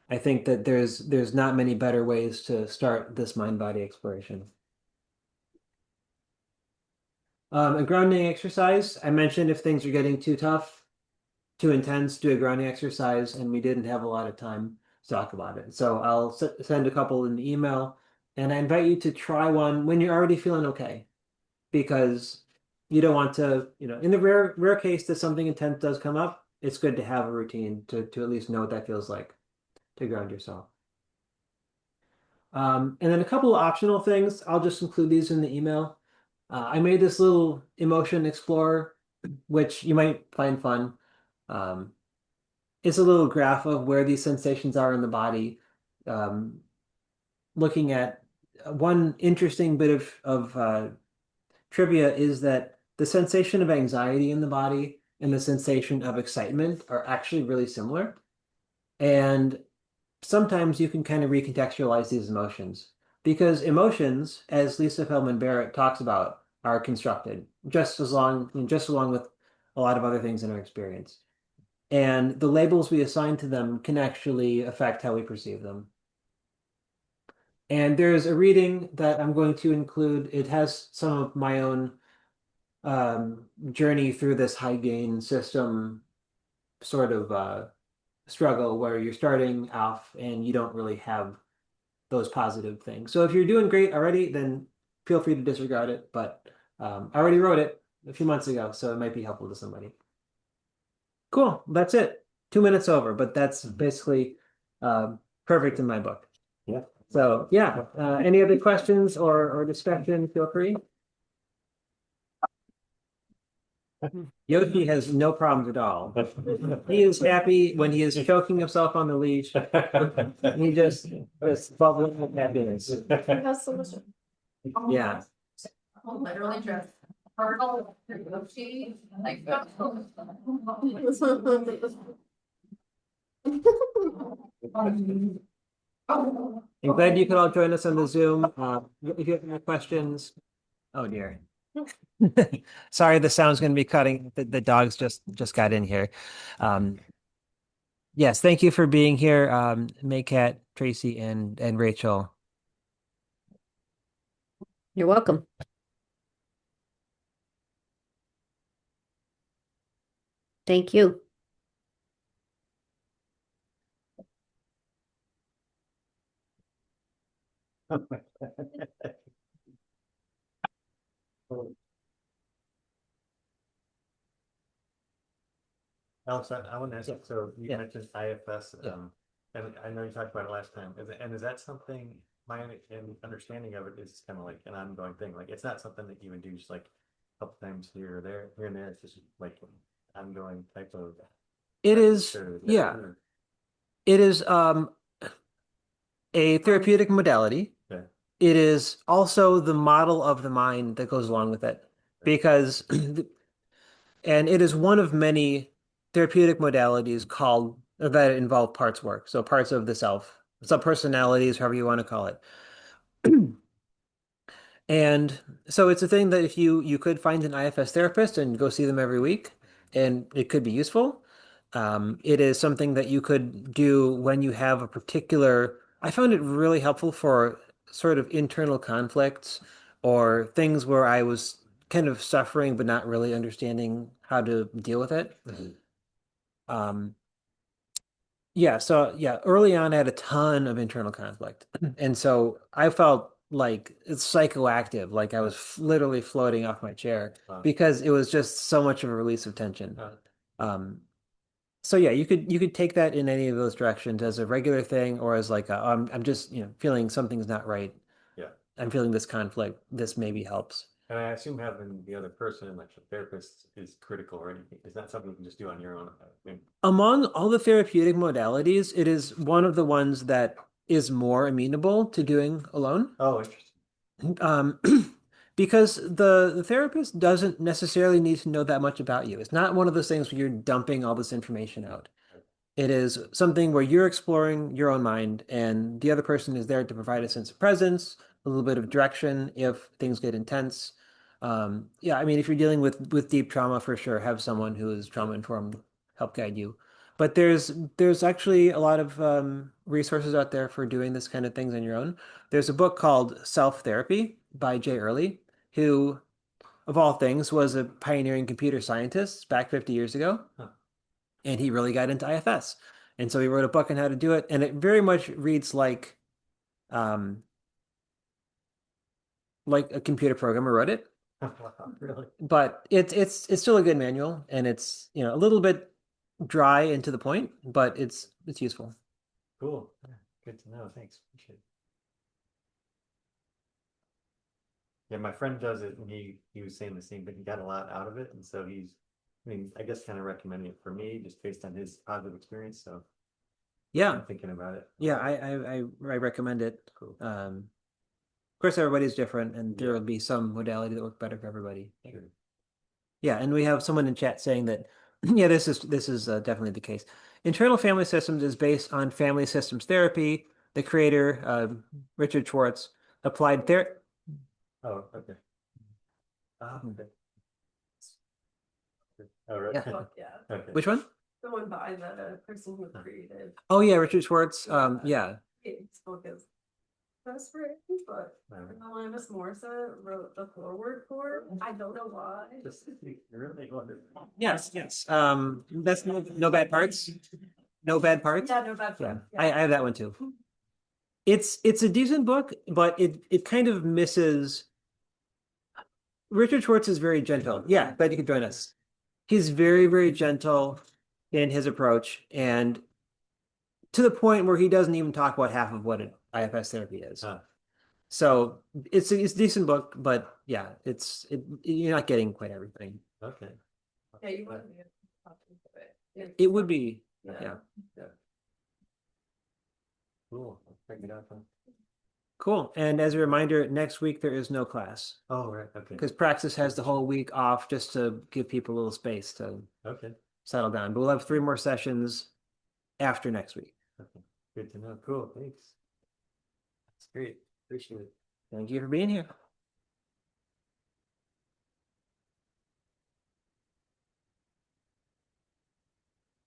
I think that there's not many better ways to start this mind-body exploration. A grounding exercise, I mentioned if things are getting too tough, too intense, do a grounding exercise, and we didn't have a lot of time to talk about it. So I'll send a couple in the email, and I invite you to try one when you're already feeling okay, because you don't want to, in the rare case that something intense does come up, it's good to have a routine to at least know what that feels like to ground yourself. And then a couple of optional things, I'll just include these in the email. I made this little emotion explorer, which you might find fun. Um, it's a little graph of where these sensations are in the body. Um, Looking at one interesting bit of trivia is that the sensation of anxiety in the body and the sensation of excitement are actually really similar. And sometimes you can kind of recontextualize these emotions, because emotions, as Lisa Feldman Barrett talks about, are constructed just along with a lot of other things in our experience. And the labels we assign to them can actually affect how we perceive them. And there's a reading that I'm going to include. It has some of my own journey through this high gain system sort of struggle, where you're starting off and you don't really have those positive things. So if you're doing great already, then feel free to disregard it. But I already wrote it a few months ago, so it might be helpful to somebody. Cool. That's it. 2 minutes over, but that's basically perfect in my book. Yeah. So yeah, any other questions or discussion, feel free. Yoshi has no problems at all. He is happy when he is choking himself on the leash. He just bubbling with happiness. That's so much. Yeah. Literally just hurdle through Yoshi, like. I'm glad you could all join us on the Zoom. If you have any questions, oh dear. Sorry, the sound's going to be cutting. The dogs just got in here. Yes, thank you for being here, Maycat, Tracy, and Rachel. You're welcome. Thank you. Alex, I want to ask, Yeah. so you Yeah. mentioned IFS, Yeah. and I know you talked about it last time, and is that something, understanding of it is kind of like an ongoing thing, like, it's not something that you would do just like a couple times here or there, here and there, it's just like ongoing type of. It is, practice, or yeah, or- it is a therapeutic modality. Yeah. It is also the model of the mind that goes along with it because, and it is one of many therapeutic modalities called that involve parts work. So parts of the self, subpersonalities, however you want to call it. And so it's a thing that if you could find an IFS therapist and go see them every week, and it could be useful. It is something that you could do when you have a particular. I found it really helpful for sort of internal conflicts or things where I was kind of suffering but not really understanding how to deal with it. Um, yeah, so yeah, early on I had a ton of internal conflict. And so I felt like it's psychoactive, like I was literally floating off my chair Wow. because it was just so much of a release of tension. Um, so yeah, you could take that in any of those directions as a regular thing or as like I'm just, feeling something's not right. Yeah. I'm feeling this conflict. This maybe helps. And I assume having the other person, like the therapist, is critical, or anything. Is that something you can just do on your own? Among all the therapeutic modalities, it is one of the ones that is more amenable to doing alone. Oh, interesting. Um, because the therapist doesn't necessarily need to know that much about you. It's not one of those things where you're dumping all this information out. It is something where you're exploring your own mind, and the other person is there to provide a sense of presence, a little bit of direction if things get intense. Yeah, I mean, if you're dealing with deep trauma, for sure, have someone who is trauma informed help guide you. But there's actually a lot of resources out there for doing this kind of things on your own. There's a book called Self Therapy by Jay Early, who, of all things, was a pioneering computer scientist back 50 years ago. Huh. And he really got into IFS. And so he wrote a book on how to do it. And it very much reads um, like a computer programmer wrote it. Really? But it's still a good manual, and it's a little bit dry and to the point, but it's useful. Cool. Yeah, good to know. Thanks. Appreciate it. Yeah, my friend does it, and he was saying the same, but he got a lot out of it, and so I mean, I guess kind of recommending it for me just based on his positive experience. So Yeah, I'm thinking about it. yeah, I recommend it. Cool. Of course, everybody's different, and there Yeah. will be some modality that works better for everybody. Sure. Yeah, and we have someone in chat saying that, yeah, this is definitely the case. Internal family systems is based on family systems therapy. The creator, Richard Schwartz, applied ther. Oh, okay. Okay. All right. Yeah. Fuck yeah. Okay. Which one? The one by the person who created Oh yeah, Richard Schwartz. Yeah. its book is best friend, but Alanis Morissette wrote the foreword for it. I don't know why. Just really wonderful. Yes, yes. That's no bad parts. No bad parts. Yeah, no bad Yeah, friend. I have that one too. It's a decent book, but it kind of misses. Richard Schwartz is very gentle. Yeah, glad you could join us. He's very, very gentle in his approach, and to the point where he doesn't even talk about half of what an IFS therapy is. Huh. So it's a decent book, but yeah, you're not getting quite everything. Okay. Yeah, you want to get a copy of it. It would be, Yeah. yeah. Cool. I'll check it out then. Cool. And as a reminder, next week there is no class Oh, right. Okay. because Praxis has the whole week off just to give people a little space to Okay. settle down. But we'll have 3 more sessions after next week. Okay. Good to know. Cool. Thanks. That's great. Appreciate it. Thank you for being here.